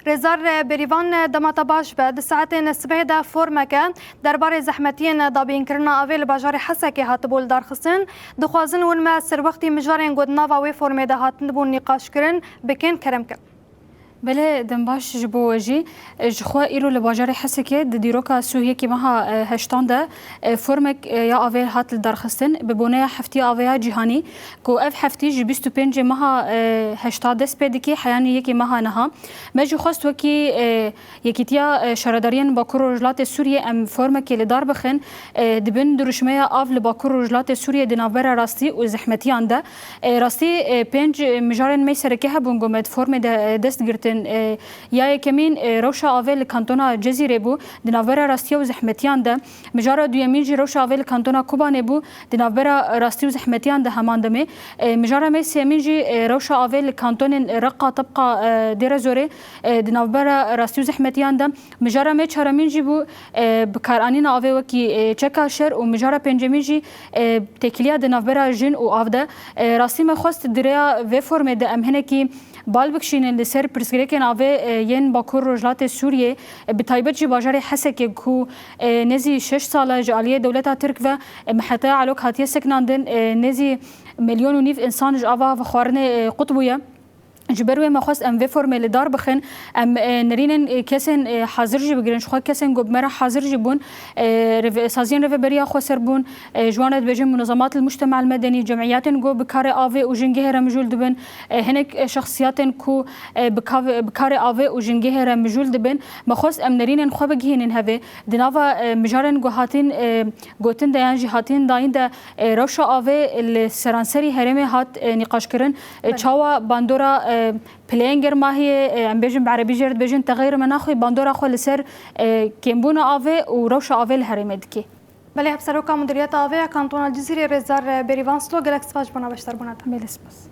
رزار بریوان دمات باش بعد ساعتين الصبح دا فورمك دربار زحمتين دابين كرنا أفيل باجار حسكي هاتبول دارخصن دخوازن ونما سر وقتي مجارين قد نافا وي فورمي دا هاتنبون نقاش كرن بكين كرمك بله دنباش جبو وجي جخوا إيرو لباجار حسكي ديروكا سوهي كي مها هشتان ده فرمك يا أفيل هات الدرخستن ببناء حفتي أفيا جهاني كو أف حفتي جبستو بينجي مها هشتاد دس بدكي حياني يكي مها نها ما جو خواست وكي يكيتيا شرداريان باكور رجلات سوريا أم فرمك اللي دار بخن دبن دروشمية أف لباكور رجلات سوريا دنابرا راستي وزحمتي عنده راستي بينج مجارن ميسركيها بونجومد فرم دست گرتن یا کمین روشا آویل کانتونا جزیره بو دنابرا راستی و زحمتیان ده مجارا دویمین جی روشا آویل کانتونا کوبانه بو دنابرا راستی و زحمتیان ده همان دمه مجارا می سیمین جی روشا آویل کانتون رقا طبقه دیر زوره دنابرا راستی و زحمتیان ده مجارا می چهارمین جی بو بکارانین آوی وکی چکا شر و مجارا پنجمین جی تکلیا دنابرا جن و آفده راستی ما خواست دریا و فرم ده امهنه کی بالبکشین لسر پرسکریکن آوه ین باکور رجلات سوریه بتایبت جی باجار حسک کو نزی 6 ساله جالیه دولت ترک و محطه علوک هاتیه سکناندن نزی 1.5 ملیون انسان جاوا و خوارن قطبویه جبروي ما خواست ام في فورميل دار بخن ام نرين كسن حاضر جي بگرن شو كسن گوب مرا حاضر جبون سازين ريفبريا خسر بون جوانت بجم منظمات المجتمع المدني جمعيات جو بكار افي وجنجه رمجول دبن هناك شخصيات كو بكار افي وجنجه رمجول دبن ما خواست ام نرين خو بگهين هذا دنافا مجارن جو هاتين گوتن ديان جي هاتين داين دا روشا افي السرانسري هرمي هات نقاش كرن تشاوا باندورا بلينجر ما هي عم بيجن بعربي جرد بيجن تغير مناخي باندورا خو لسر كيمبونا افي وروشا افي الهرمدكي بله بسروكا مديرية افي كانتون الجزيرة رزار بيريفان سلو جلاكس فاج بنا بشتر بنا ميلس بس